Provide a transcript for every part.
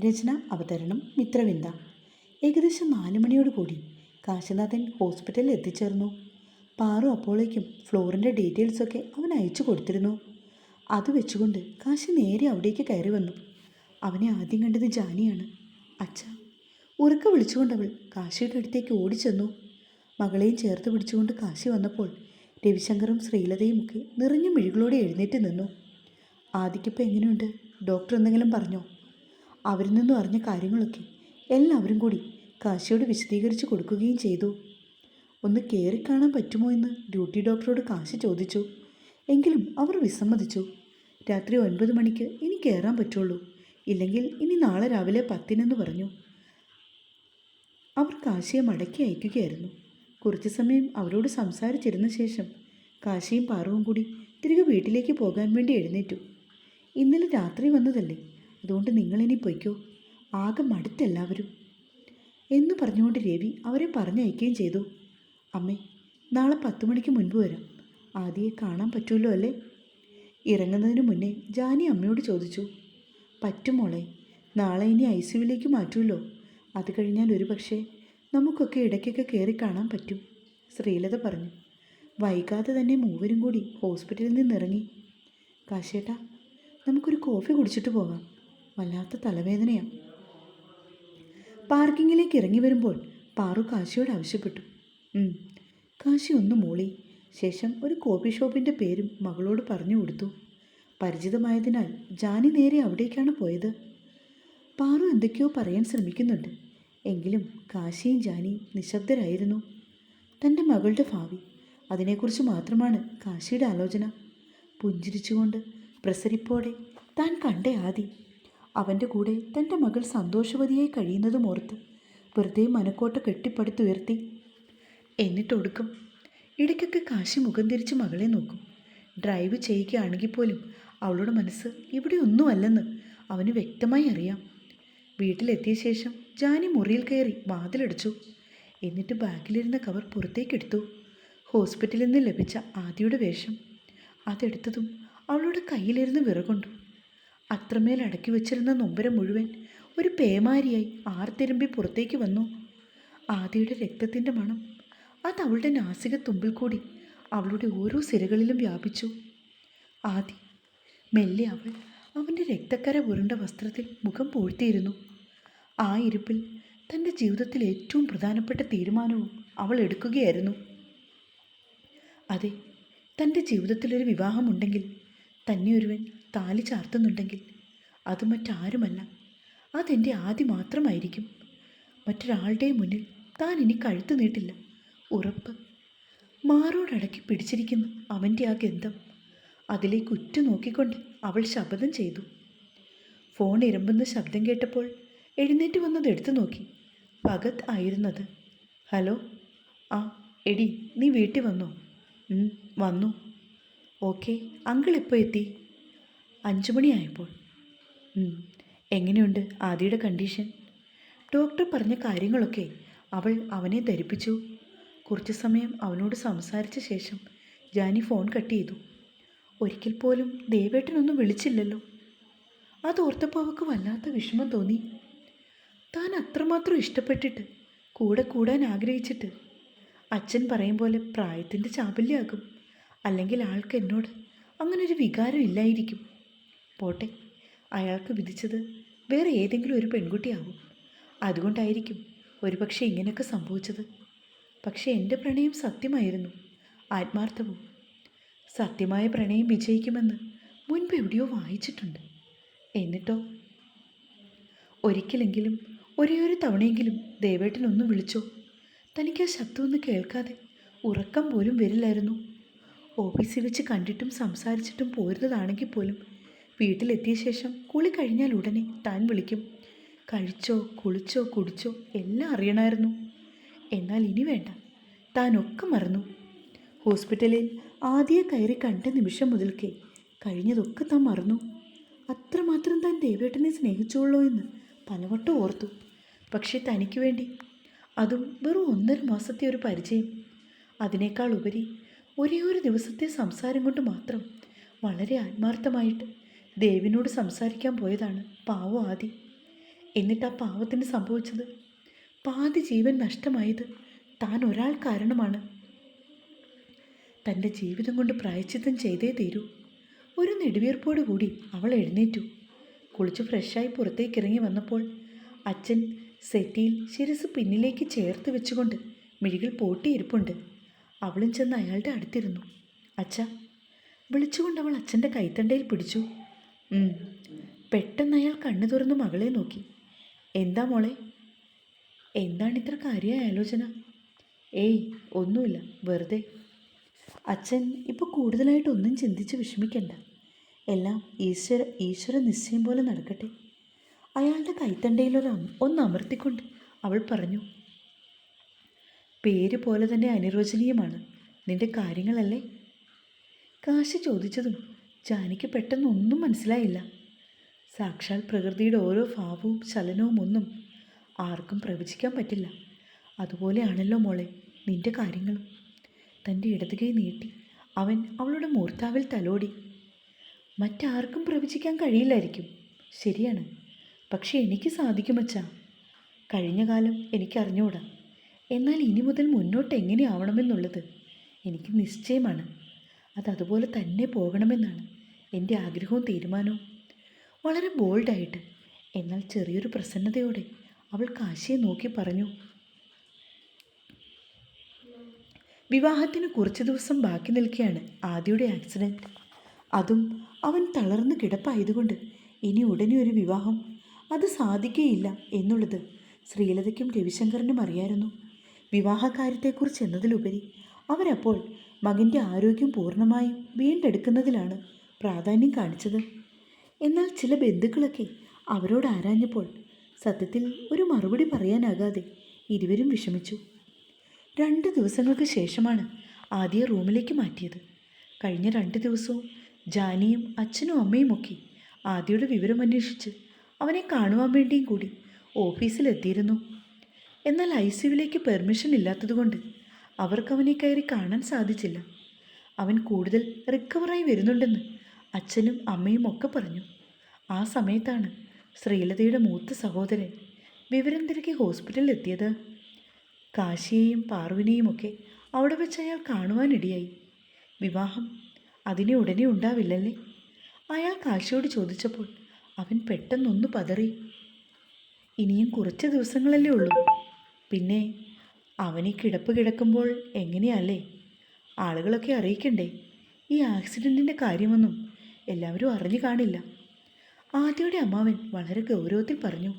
രചന അവതരണം മിത്രവിന്ദ. ഏകദേശം 4 മണിയോടുകൂടി കാശിനാഥൻ ഹോസ്പിറ്റലിൽ എത്തിച്ചേർന്നു. പാറു അപ്പോഴേക്കും ഫ്ലോറിൻ്റെ ഡീറ്റെയിൽസൊക്കെ അവൻ അയച്ചു കൊടുത്തിരുന്നു. അത് വെച്ചുകൊണ്ട് കാശി നേരെ അവിടേക്ക് കയറി വന്നു. അവനെ ആദ്യം കണ്ടത് ജാനിയാണ്. അച്ഛ, ഉറക്കെ വിളിച്ചുകൊണ്ടവൾ കാശിയുടെ അടുത്തേക്ക് ഓടിച്ചെന്നു. മകളെയും ചേർത്ത് പിടിച്ചുകൊണ്ട് കാശി വന്നപ്പോൾ രവിശങ്കറും ശ്രീലതയും ഒക്കെ നിറഞ്ഞ മിഴികളോടെ എഴുന്നേറ്റ് നിന്നു. ആദിക്കിപ്പോൾ എങ്ങനെയുണ്ട്? ഡോക്ടർ എന്തെങ്കിലും പറഞ്ഞോ? അവരിൽ നിന്നും അറിഞ്ഞ കാര്യങ്ങളൊക്കെ എല്ലാവരും കൂടി കാശിയോട് വിശദീകരിച്ച് കൊടുക്കുകയും ചെയ്തു. ഒന്ന് കയറി കാണാൻ പറ്റുമോ എന്ന് ഡ്യൂട്ടി ഡോക്ടറോട് കാശി ചോദിച്ചു. എങ്കിലും അവർ വിസമ്മതിച്ചു. രാത്രി 9 മണിക്ക് ഇനി കയറാൻ പറ്റുള്ളൂ, ഇല്ലെങ്കിൽ ഇനി നാളെ രാവിലെ 10 പറഞ്ഞു. അവർ കാശിയെ മടക്കി അയക്കുകയായിരുന്നു. കുറച്ചു സമയം അവരോട് സംസാരിച്ചിരുന്ന ശേഷം കാശിയും പാറുവും കൂടി തിരികെ വീട്ടിലേക്ക് പോകാൻ വേണ്ടി എഴുന്നേറ്റു. ഇന്നലെ രാത്രി വന്നതല്ലേ, അതുകൊണ്ട് നിങ്ങളിനി പൊയ്ക്കോ, ആകെ മടുത്തെല്ലാവരും എന്ന് പറഞ്ഞുകൊണ്ട് രവി അവരെ പറഞ്ഞയക്കുകയും ചെയ്തു. അമ്മേ, നാളെ 10 മണിക്ക് മുൻപ് വരാം. ആദിയെ കാണാൻ പറ്റുമല്ലോ അല്ലേ? ഇറങ്ങുന്നതിന് മുന്നേ ജാനി അമ്മയോട് ചോദിച്ചു. പറ്റും മോളെ, നാളെ ഇനി ICUവിലേക്ക് മാറ്റുമല്ലോ. അത് കഴിഞ്ഞാൽ ഒരുപക്ഷെ നമുക്കൊക്കെ ഇടയ്ക്കൊക്കെ കയറി കാണാൻ പറ്റും, ശ്രീലത പറഞ്ഞു. വൈകാതെ തന്നെ മൂവരും കൂടി ഹോസ്പിറ്റലിൽ നിന്നിറങ്ങി. കാശേട്ടാ, നമുക്കൊരു കോഫി കുടിച്ചിട്ട് പോകാം, വല്ലാത്ത തലവേദനയാണ്. പാർക്കിങ്ങിലേക്ക് ഇറങ്ങി വരുമ്പോൾ പാറു കാശിയോട് ആവശ്യപ്പെട്ടു. കാശി ഒന്ന് മൂളി. ശേഷം ഒരു കോഫി ഷോപ്പിൻ്റെ പേരും മകളോട് പറഞ്ഞു കൊടുത്തു. പരിചിതമായതിനാൽ ജാനി നേരെ അവിടേക്കാണ് പോയത്. പാറു എന്തൊക്കെയോ പറയാൻ ശ്രമിക്കുന്നുണ്ട്, എങ്കിലും കാശിയും ജാനിയും നിശബ്ദരായിരുന്നു. തൻ്റെ മകളുടെ ഭാവി, അതിനെക്കുറിച്ച് മാത്രമാണ് കാശിയുടെ ആലോചന. പുഞ്ചിരിച്ചുകൊണ്ട് പ്രസരിപ്പോടെ താൻ കണ്ട ആദി, അവൻ്റെ കൂടെ തൻ്റെ മകൾ സന്തോഷവതിയായി കഴിയുന്നതും ഓർത്ത് വെറുതെ മനക്കോട്ട കെട്ടിപ്പടുത്തുയർത്തി. എന്നിട്ടൊടുക്കും ഇടയ്ക്കൊക്കെ കാശി മുഖം തിരിച്ച് മകളെ നോക്കും. ഡ്രൈവ് ചെയ്യുകയാണെങ്കിൽ പോലും അവളുടെ മനസ്സ് ഇവിടെ ഒന്നുമല്ലെന്ന് അവന് വ്യക്തമായി അറിയാം. വീട്ടിലെത്തിയ ശേഷം ജാനി മുറിയിൽ കയറി വാതിലടച്ചു. എന്നിട്ട് ബാഗിലിരുന്ന കവർ പുറത്തേക്കെടുത്തു. ഹോസ്പിറ്റലിൽ നിന്ന് ലഭിച്ച ആദിയുടെ വേഷം അതെടുത്തതും അവളുടെ കയ്യിലിരുന്ന് വിറകൊണ്ടു. അത്രമേൽ അടക്കി വച്ചിരുന്ന നൊമ്പരം മുഴുവൻ ഒരു പേമാരിയായി ആർത്തിരമ്പി പുറത്തേക്ക് വന്നു. ആദിയുടെ രക്തത്തിൻ്റെ മണം അത് അവളുടെ നാസിക തുമ്പിൽ കൂടി അവളുടെ ഓരോ സിരകളിലും വ്യാപിച്ചു. ആദി മെല്ലെ അവൻ്റെ രക്തക്കര ഉരുണ്ട വസ്ത്രത്തിൽ മുഖം പൂഴ്ത്തിയിരുന്നു. ആ ഇരിപ്പിൽ തൻ്റെ ജീവിതത്തിൽ ഏറ്റവും പ്രധാനപ്പെട്ട തീരുമാനവും അവൾ എടുക്കുകയായിരുന്നു. അതെ, തൻ്റെ ജീവിതത്തിലൊരു വിവാഹമുണ്ടെങ്കിൽ, തന്നെ ഒരുവൻ താലി ചാർത്തുന്നുണ്ടെങ്കിൽ, അത് മറ്റാരുമല്ല, അതെൻ്റെ ആദി മാത്രമായിരിക്കും. മറ്റൊരാളുടെയും മുന്നിൽ താൻ ഇനി കഴുത്തു നീട്ടില്ല, ഉറപ്പ്. മാറോടടക്കി പിടിച്ചിരിക്കുന്ന അവൻ്റെ ആ ഗന്ധം, അതിലേക്ക് ഉറ്റുനോക്കിക്കൊണ്ട് അവൾ ശപഥം ചെയ്തു. ഫോൺ ഇരമ്പുന്ന ശബ്ദം കേട്ടപ്പോൾ എഴുന്നേറ്റ് വന്നത് എടുത്തു നോക്കി. ഭഗത് ആയിരുന്നത്. ഹലോ. ആ എടി, നീ വീട്ടിൽ വന്നോ? വന്നു. ഓക്കെ, അങ്കിൾ എപ്പോൾ എത്തി? 5 മണിയായപ്പോൾ. എങ്ങനെയുണ്ട് ആദിയുടെ കണ്ടീഷൻ? ഡോക്ടർ പറഞ്ഞ കാര്യങ്ങളൊക്കെ അവൾ അവനെ ധരിപ്പിച്ചു. കുറച്ചു സമയം അവനോട് സംസാരിച്ച ശേഷം ജാനി ഫോൺ കട്ട് ചെയ്തു. ഒരിക്കൽ പോലും ദേവേട്ടനൊന്നും വിളിച്ചില്ലല്ലോ. അതോർത്തപ്പോൾ അവൾക്ക് വല്ലാത്ത വിഷമം തോന്നി. താൻ അത്രമാത്രം ഇഷ്ടപ്പെട്ടിട്ട്, കൂടെ കൂടാൻ ആഗ്രഹിച്ചിട്ട്, അച്ഛൻ പറയും പോലെ പ്രായത്തിൻ്റെ ചാബല്യമാകും, അല്ലെങ്കിൽ ആൾക്ക് എന്നോട് അങ്ങനൊരു വികാരം ഇല്ലായിരിക്കും. പോട്ടെ, അയാൾക്ക് വിധിച്ചത് വേറെ ഏതെങ്കിലും ഒരു പെൺകുട്ടിയാവും. അതുകൊണ്ടായിരിക്കും ഒരുപക്ഷെ ഇങ്ങനെയൊക്കെ സംഭവിച്ചത്. പക്ഷേ എൻ്റെ പ്രണയം സത്യമായിരുന്നു, ആത്മാർത്ഥവും. സത്യമായ പ്രണയം വിജയിക്കുമെന്ന് മുൻപ് എവിടെയോ വായിച്ചിട്ടുണ്ട്. എന്നിട്ടോ ഒരിക്കലെങ്കിലും, ഒരേ ഒരു തവണയെങ്കിലും ദേവേട്ടനൊന്ന് വിളിച്ചോ? തനിക്ക് ആ ശബ്ദമൊന്നും കേൾക്കാതെ ഉറക്കം പോലും വരില്ലായിരുന്നു. ഓഫീസിൽ വെച്ച് കണ്ടിട്ടും സംസാരിച്ചിട്ടും പോരുന്നതാണെങ്കിൽ പോലും വീട്ടിലെത്തിയ ശേഷം കുളി കഴിഞ്ഞാൽ ഉടനെ താൻ വിളിക്കും. കഴിച്ചോ, കുളിച്ചോ, കുടിച്ചോ എല്ലാം അറിയണമായിരുന്നു. എന്നാൽ ഇനി വേണ്ട, താനൊക്കെ മറന്നു. ഹോസ്പിറ്റലിൽ ആദ്യം കയറി കണ്ട നിമിഷം മുതൽക്കേ കഴിഞ്ഞതൊക്കെ താൻ മറന്നു. അത്രമാത്രം താൻ ദേവേട്ടനെ സ്നേഹിച്ചുള്ളൂ എന്ന് പലവട്ടം ഓർത്തു. പക്ഷേ തനിക്ക് വേണ്ടി, അതും വെറും 1.5 മാസത്തെ ഒരു പരിചയം, അതിനേക്കാൾ ഉപരി ഒരേ ഒരു ദിവസത്തെ സംസാരം കൊണ്ട് മാത്രം വളരെ ആത്മാർത്ഥമായിട്ട് ദേവിനോട് സംസാരിക്കാൻ പോയതാണ് പാവം ആദി. എന്നിട്ട് ആ പാവത്തിന് സംഭവിച്ചത്? പാതി ജീവൻ നഷ്ടമായത് താൻ ഒരാൾ കാരണമാണ്. തൻ്റെ ജീവിതം കൊണ്ട് പ്രായശ്ചിത്തം ചെയ്തേ തീരൂ. ഒരു നെടുവീർപ്പോടു കൂടി അവൾ എഴുന്നേറ്റു. കുളിച്ച് ഫ്രഷായി പുറത്തേക്ക് ഇറങ്ങി വന്നപ്പോൾ അച്ഛൻ സെറ്റിയിൽ ശിരസ് പിന്നിലേക്ക് ചേർത്ത് വെച്ചുകൊണ്ട് മിഴികൾ പൂട്ടിയിരിപ്പുണ്ട്. അവളും ചെന്ന് അയാളുടെ അടുത്തിരുന്നു. അച്ഛ വിളിച്ചുകൊണ്ട് അവൾ അച്ഛൻ്റെ കൈത്തണ്ടയിൽ പിടിച്ചു. പെട്ടെന്ന് അയാൾ കണ്ണു തുറന്ന് മകളെ നോക്കി. എന്താ മോളെ, എന്താണിത്ര കാര്യമായ ആലോചന? ഏയ് ഒന്നുമില്ല, വെറുതെ. അച്ഛൻ ഇപ്പോൾ കൂടുതലായിട്ടൊന്നും ചിന്തിച്ച് വിഷമിക്കണ്ട. എല്ലാം ഈശ്വര നിശ്ചയം പോലെ നടക്കട്ടെ. അയാളുടെ കൈത്തണ്ടയിൽ ഒന്ന് അമർത്തിക്കൊണ്ട് അവൾ പറഞ്ഞു. പേര് പോലെ തന്നെ അനിർവചനീയമാണ് നിന്റെ കാര്യങ്ങളല്ലേ? കാശി ചോദിച്ചതും ജാനിക്ക് പെട്ടെന്നൊന്നും മനസ്സിലായില്ല. സാക്ഷാൽ പ്രകൃതിയുടെ ഓരോ ഭാവവും ചലനവും ഒന്നും ആർക്കും പ്രവചിക്കാൻ പറ്റില്ല. അതുപോലെയാണല്ലോ മോളെ നിന്റെ കാര്യങ്ങളും. തൻ്റെ ഇടതുകൈ നീട്ടി അവൻ അവളുടെ മൂർത്താവിൽ തലോടി. മറ്റാർക്കും പ്രവചിക്കാൻ കഴിയില്ലായിരിക്കും, ശരിയാണ്. പക്ഷെ എനിക്ക് സാധിക്കുമച്ചാ. കഴിഞ്ഞ കാലം എനിക്കറിഞ്ഞൂടാ. എന്നാൽ ഇനി മുതൽ മുന്നോട്ട് എങ്ങനെയാവണമെന്നുള്ളത് എനിക്ക് നിശ്ചയമാണ്. അതതുപോലെ തന്നെ പോകണമെന്നാണ് എൻ്റെ ആഗ്രഹവും തീരുമാനവും. വളരെ ബോൾഡായിട്ട് എന്നാൽ ചെറിയൊരു പ്രസന്നതയോടെ അവൾ കാശിയെ നോക്കി പറഞ്ഞു. വിവാഹത്തിന് കുറച്ച് ദിവസം ബാക്കി നിൽക്കുകയാണ് ആദിയുടെ ആക്സിഡൻറ്റ്. അതും അവൻ തളർന്ന് കിടപ്പായതുകൊണ്ട് ഇനി ഉടനെ ഒരു വിവാഹം അത് സാധിക്കുകയില്ല എന്നുള്ളത് ശ്രീലതയ്ക്കും രവിശങ്കറിനും അറിയായിരുന്നു. വിവാഹകാര്യത്തെക്കുറിച്ച് എന്നതിലുപരി അവരപ്പോൾ മകൻ്റെ ആരോഗ്യം പൂർണ്ണമായും വീണ്ടെടുക്കുന്നതിലാണ് പ്രാധാന്യം കാണിച്ചത്. എന്നാൽ ചില ബന്ധുക്കളൊക്കെ അവരോട് ആരാഞ്ഞപ്പോൾ സത്യത്തിൽ ഒരു മറുപടി പറയാനാകാതെ ഇരുവരും വിഷമിച്ചു. 2 ദിവസങ്ങൾക്ക് ശേഷമാണ് ആദ്യ റൂമിലേക്ക് മാറ്റിയത്. കഴിഞ്ഞ 2 ദിവസവും ജാനിയും അച്ഛനും അമ്മയും ഒക്കെ ആദ്യയുടെ വിവരമന്വേഷിച്ച് അവനെ കാണുവാൻ വേണ്ടിയും കൂടി ഓഫീസിലെത്തിയിരുന്നു. എന്നാൽ ICUവിലേക്ക് പെർമിഷൻ ഇല്ലാത്തതുകൊണ്ട് അവർക്കവനെ കയറി കാണാൻ സാധിച്ചില്ല. അവൻ കൂടുതൽ റിക്കവറായി വരുന്നുണ്ടെന്ന് അച്ഛനും അമ്മയും ഒക്കെ പറഞ്ഞു. ആ സമയത്താണ് ശ്രീലതയുടെ മൂത്ത സഹോദരൻ വിവരം തിരക്കി ഹോസ്പിറ്റലിൽ എത്തിയത്. കാശിയെയും പാർവിനെയും ഒക്കെ അവിടെ വെച്ച് അയാൾ കാണുവാനിടയായി. വിവാഹം അതിനെ ഉടനെ ഉണ്ടാവില്ലല്ലേ? അയാൾ കാശിയോട് ചോദിച്ചപ്പോൾ അവൻ പെട്ടെന്നൊന്ന് പതറി. ഇനിയും കുറച്ച് ദിവസങ്ങളല്ലേ ഉള്ളൂ. പിന്നെ അവനീ കിടപ്പ് കിടക്കുമ്പോൾ എങ്ങനെയല്ലേ? ആളുകളൊക്കെ അറിയിക്കണ്ടേ? ഈ ആക്സിഡൻറ്റിൻ്റെ കാര്യമൊന്നും എല്ലാവരും അറിഞ്ഞു കാണില്ല. ആദ്യയുടെ അമ്മാവൻ വളരെ ഗൗരവത്തിൽ പറഞ്ഞു.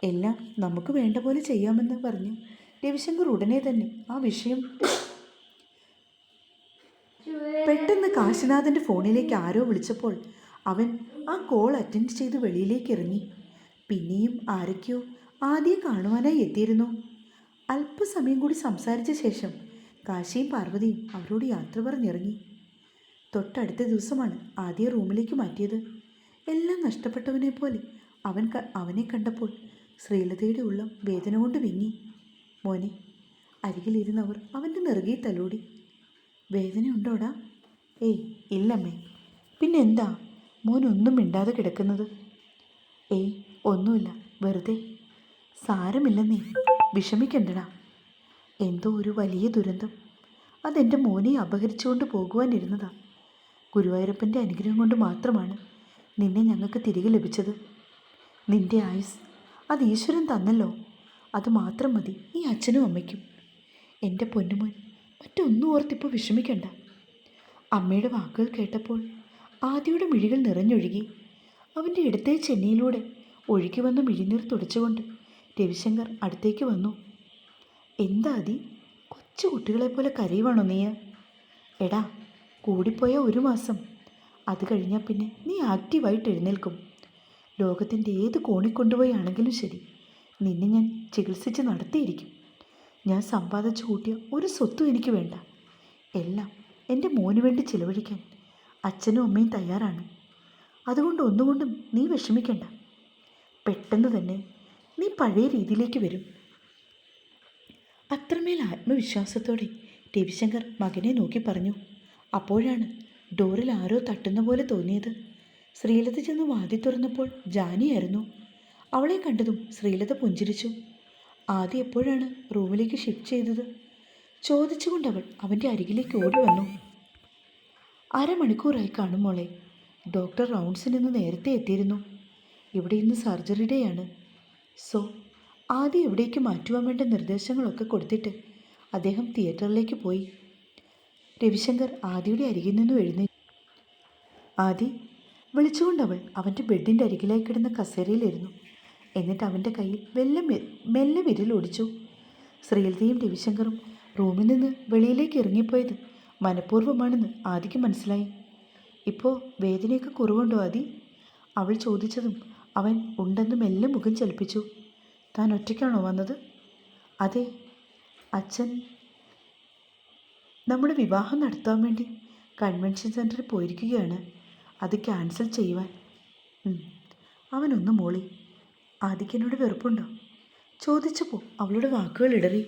എല്ലാം നമുക്ക് വേണ്ട പോലെ ചെയ്യാമെന്ന് പറഞ്ഞു രവിശങ്കർ ഉടനെ തന്നെ ആ വിഷയം പെട്ടെന്ന് കാശിനാഥൻ്റെ ഫോണിലേക്ക് ആരോ വിളിച്ചപ്പോൾ അവൻ ആ കോൾ അറ്റൻഡ് ചെയ്ത് വെളിയിലേക്ക് ഇറങ്ങി. പിന്നെയും ആരൊക്കെയോ ആദ്യം കാണുവാനായി എത്തിയിരുന്നു. അല്പസമയം കൂടി സംസാരിച്ച ശേഷം കാശിയും പാർവതിയും അവരോട് യാത്ര പറഞ്ഞിറങ്ങി. തൊട്ടടുത്ത ദിവസമാണ് ആദ്യ റൂമിലേക്ക് മാറ്റിയത്. എല്ലാം നഷ്ടപ്പെട്ടവനെ പോലെ അവനെ കണ്ടപ്പോൾ ശ്രീലതയുടെ ഉള്ളം വേദന കൊണ്ട് വിങ്ങി. മോനെ, അരികിലിരുന്നവർ അവൻ്റെ നെറുകയിൽ തലോടി. വേദനയുണ്ടോടാ? ഏയ് ഇല്ലമ്മേ. പിന്നെന്താ മോനൊന്നും മിണ്ടാതെ കിടക്കുന്നത്? ഏയ് ഒന്നുമില്ല, വെറുതെ. സാരമില്ലെന്നേ, വിഷമിക്കണ്ടടാ. എന്തോ ഒരു വലിയ ദുരന്തം അതെൻ്റെ മോനെ അപഹരിച്ചുകൊണ്ട് പോകുവാനിരുന്നതാ. ഗുരുവായൂരപ്പൻ്റെ അനുഗ്രഹം കൊണ്ട് മാത്രമാണ് നിന്നെ ഞങ്ങൾക്ക് തിരികെ ലഭിച്ചത്. നിൻ്റെ ആയുസ് അത് ഈശ്വരൻ തന്നല്ലോ, അത് മാത്രം മതി ഈ അച്ഛനും അമ്മയ്ക്കും. എൻ്റെ പൊന്നുമോൻ, മറ്റൊന്നും ഓർത്തിപ്പോൾ വിഷമിക്കണ്ട. അമ്മയുടെ വാക്കുകൾ കേട്ടപ്പോൾ ആദിയുടെ മിഴികൾ നിറഞ്ഞൊഴുകി. അവൻ്റെ ഇടത്തെ ചെന്നിയിലൂടെ ഒഴുകി വന്ന മിഴിനീർ തുടച്ചുകൊണ്ട് രവിശങ്കർ അടുത്തേക്ക് വന്നു. എന്താ അതി, കൊച്ചു കുട്ടികളെപ്പോലെ കരയുവാണോ നീ? എടാ, കൂടിപ്പോയ 1 മാസം, അത് കഴിഞ്ഞാൽ പിന്നെ നീ ആക്റ്റീവായിട്ട് എഴുന്നേൽക്കും. ലോകത്തിൻ്റെ ഏത് കോണിൽ കൊണ്ടുപോയാണെങ്കിലും ശരി, നിന്നെ ഞാൻ ചികിത്സിച്ച് നടത്തിയിരിക്കും. ഞാൻ സമ്പാദിച്ചു കൂട്ടിയ ഒരു സ്വത്തും എനിക്ക് വേണ്ട. എല്ലാം എൻ്റെ മോന് വേണ്ടി ചിലവഴിക്കാൻ അച്ഛനും അമ്മയും തയ്യാറാണ്. അതുകൊണ്ട് ഒന്നുകൊണ്ടും നീ വിഷമിക്കണ്ട. പെട്ടെന്ന് തന്നെ നീ പഴയ രീതിയിലേക്ക് വരും. അത്രമേൽ ആത്മവിശ്വാസത്തോടെ രവിശങ്കർ മകനെ നോക്കി പറഞ്ഞു. അപ്പോഴാണ് ഡോറിൽ ആരോ തട്ടുന്ന പോലെ തോന്നിയത്. ശ്രീലത ചെന്ന് വാതി തുറന്നപ്പോൾ ജാനിയായിരുന്നു. അവളെ കണ്ടതും ശ്രീലത പുഞ്ചിരിച്ചു. ആദ്യം എപ്പോഴാണ് റൂമിലേക്ക് ഷിഫ്റ്റ് ചെയ്തത്? ചോദിച്ചുകൊണ്ട് അവൾ അവൻ്റെ അരികിലേക്ക് ഓടി വന്നു. അരമണിക്കൂറായി കാണും മോളെ. ഡോക്ടർ റൗണ്ട്സിൽ നിന്ന് നേരത്തെ എത്തിയിരുന്നു. ഇവിടെ ഇന്ന് സർജറി ഡേ ആണ്. സോ ആദ്യം എവിടേക്ക് മാറ്റുവാൻ വേണ്ട നിർദ്ദേശങ്ങളൊക്കെ കൊടുത്തിട്ട് അദ്ദേഹം തിയേറ്ററിലേക്ക് പോയി. രവിശങ്കർ ആദിയുടെ അരികിൽ നിന്നും എഴുന്നേറ്റു. ആദി വിളിച്ചുകൊണ്ടവൾ അവൻ്റെ ബെഡിൻ്റെ അരികിലായി കിടന്ന കസേരയിലിരുന്നു. എന്നിട്ട് അവൻ്റെ കയ്യിൽ മെല്ലെ വിരലൊടിച്ചു. ശ്രീലതയും രവിശങ്കറും റൂമിൽ നിന്ന് വെളിയിലേക്ക് ഇറങ്ങിപ്പോയത് മനഃപൂർവ്വമാണെന്ന് ആദിക്ക് മനസ്സിലായി. ഇപ്പോൾ വേദനയൊക്കെ കുറവുണ്ടോ ആദി? അവൾ ചോദിച്ചതും അവൻ ഉണ്ടെന്ന് മെല്ലെ മുഖം ചലിപ്പിച്ചു. താൻ ഒറ്റയ്ക്കാണോ വന്നത്? അതെ, അച്ഛൻ നമ്മുടെ വിവാഹം നടത്താൻ വേണ്ടി കൺവെൻഷൻ സെൻറ്ററിൽ പോയിരിക്കുകയാണ്. അത് ക്യാൻസൽ ചെയ്യുവാൻ. അവനൊന്ന് മോളി. ആദിക്കെന്നോട് വെറുപ്പുണ്ടോ? ചോദിച്ചപ്പോൾ അവളുടെ വാക്കുകൾ ഇടറി.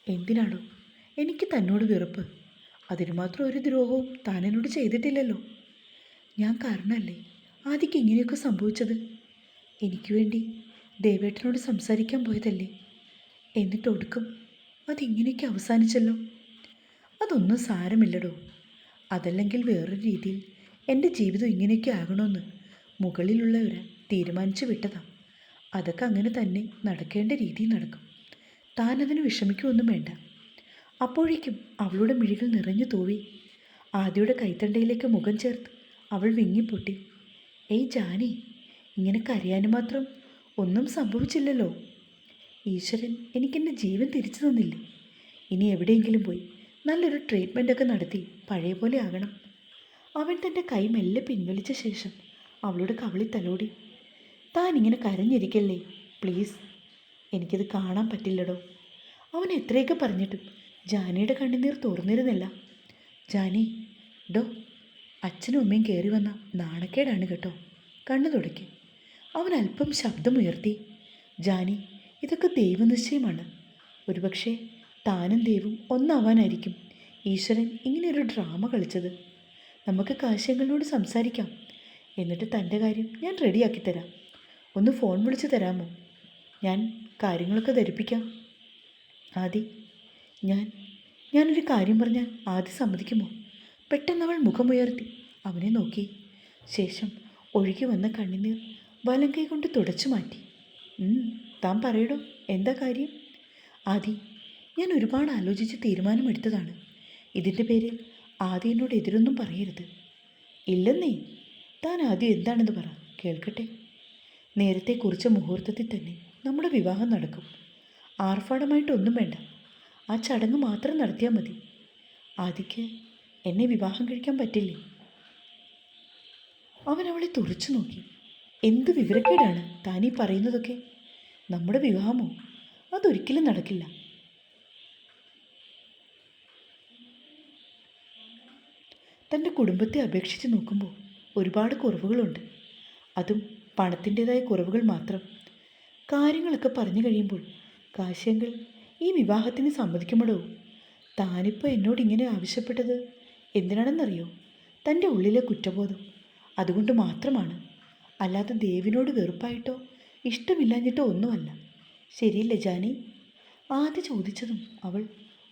എന്തിനാണോ എനിക്ക് തന്നോട് വെറുപ്പ്? അതിന് മാത്രം ഒരു ദ്രോഹവും താൻ എന്നോട് ചെയ്തിട്ടില്ലല്ലോ. ഞാൻ കാരണമല്ലേ ആദിക്ക് ഇങ്ങനെയൊക്കെ സംഭവിച്ചത്? എനിക്ക് വേണ്ടി ദേവേട്ടനോട് സംസാരിക്കാൻ പോയതല്ലേ? എന്നിട്ട് ഒടുക്കം അതിങ്ങനെയൊക്കെ അവസാനിച്ചല്ലോ. അതൊന്നും സാരമില്ലടോ. അതല്ലെങ്കിൽ വേറൊരു രീതിയിൽ എൻ്റെ ജീവിതം ഇങ്ങനെയൊക്കെ ആകണമെന്ന് മുകളിലുള്ളവർ തീരുമാനിച്ചു വിട്ടതാ. അതൊക്കെ അങ്ങനെ തന്നെ നടക്കേണ്ട രീതിയിൽ നടക്കും. താനതിന് വിഷമിക്കുമൊന്നും വേണ്ട. അപ്പോഴേക്കും അവളുടെ മിഴികൾ നിറഞ്ഞു തൂവി. ആദിയുടെ കൈത്തണ്ടയിലേക്ക് മുഖം ചേർത്ത് അവൾ വിങ്ങിപ്പൊട്ടി. ഏയ് ജാനി, ഇങ്ങനെ കരയാനും മാത്രം ഒന്നും സംഭവിച്ചില്ലല്ലോ. ഈശ്വരൻ എനിക്കെൻ്റെ ജീവൻ തിരിച്ചു തന്നില്ലേ? ഇനി എവിടെയെങ്കിലും പോയി നല്ലൊരു ട്രീറ്റ്മെൻറ്റൊക്കെ നടത്തി പഴയ പോലെ ആകണം. അവൻ തൻ്റെ കൈ മെല്ലെ പിൻവലിച്ച ശേഷം അവളുടെ കവിളിൽ തലോടി. താൻ ഇങ്ങനെ കരഞ്ഞിരിക്കല്ലേ പ്ലീസ്. എനിക്കത് കാണാൻ പറ്റില്ലടോ. അവൻ എത്രയൊക്കെ പറഞ്ഞിട്ടും ജാനിയുടെ കണ്ണുനീർ തോർന്നിരുന്നില്ല. ജാനി, ഡോ, അച്ഛനും അമ്മയും കയറി വന്ന നാണക്കേടാണ് കേട്ടോ. കണ്ണു തുടയ്ക്ക്. അവൻ അല്പം ശബ്ദമുയർത്തി. ജാനി, ഇതൊക്കെ ദൈവനിശ്ചയമാണ്. ഒരുപക്ഷെ താനും ദൈവം ഒന്നാവാനായിരിക്കും ഈശ്വരൻ ഇങ്ങനെയൊരു ഡ്രാമ കളിച്ചത്. നമുക്ക് കാശ്യങ്ങളോട് സംസാരിക്കാം. എന്നിട്ട് തൻ്റെ കാര്യം ഞാൻ റെഡിയാക്കി തരാം. ഒന്ന് ഫോൺ വിളിച്ച് തരാമോ? ഞാൻ കാര്യങ്ങളൊക്കെ ധരിപ്പിക്കാം. ആദി, ഞാനൊരു കാര്യം പറഞ്ഞാൽ ആദി സമ്മതിക്കുമോ? പെട്ടെന്നവൾ മുഖമുയർത്തി അവനെ നോക്കി. ശേഷം ഒഴുകി വന്ന കണ്ണുനീർ വലം കൈ കൊണ്ട് തുടച്ചു മാറ്റി. താൻ പറയടോ, എന്താ കാര്യം? ആദി, ഞാൻ ഒരുപാട് ആലോചിച്ച് തീരുമാനമെടുത്തതാണ്. ഇതിൻ്റെ പേരിൽ ആദി എന്നോട് എതിരൊന്നും പറയരുത്. ഇല്ലെന്നേ. താൻ ആദ്യം എന്താണെന്ന് പറ, കേൾക്കട്ടെ. നേരത്തെ കുറിച്ച മുഹൂർത്തത്തിൽ തന്നെ നമ്മുടെ വിവാഹം നടക്കും. ആർഭാടമായിട്ടൊന്നും വേണ്ട. ആ ചടങ്ങ് മാത്രം നടത്തിയാൽ മതി. ആദിക്ക് എന്നെ വിവാഹം കഴിക്കാൻ പറ്റില്ലേ? അവൻ അവളെ തുറച്ചു നോക്കി. എന്ത് വിവരക്കേടാണ് താനീ പറയുന്നതൊക്കെ? നമ്മുടെ വിവാഹമോ? അതൊരിക്കലും നടക്കില്ല. തൻ്റെ കുടുംബത്തെ അപേക്ഷിച്ച് നോക്കുമ്പോൾ ഒരുപാട് കുറവുകളുണ്ട്. അതും പണത്തിൻ്റേതായ കുറവുകൾ മാത്രം. കാര്യങ്ങളൊക്കെ പറഞ്ഞു കഴിയുമ്പോൾ കാശ്യങ്ങൾ ഈ വിവാഹത്തിന് സമ്മതിക്കുമടോ? താനിപ്പോൾ എന്നോട് ഇങ്ങനെ ആവശ്യപ്പെട്ടത് എന്തിനാണെന്നറിയോ? തൻ്റെ ഉള്ളിലെ കുറ്റബോധം. അതുകൊണ്ട് മാത്രമാണ്. അല്ലാതെ ദേവിനോട് വെറുപ്പായിട്ടോ ഇഷ്ടമില്ലാഞ്ഞിട്ടോ ഒന്നുമല്ല. ശരിയല്ലേ ജാനി? ആദ്യം ചോദിച്ചതും അവൾ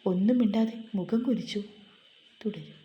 ഒന്നും മിണ്ടാതെ മുഖം കുനിച്ചു. തുടരും.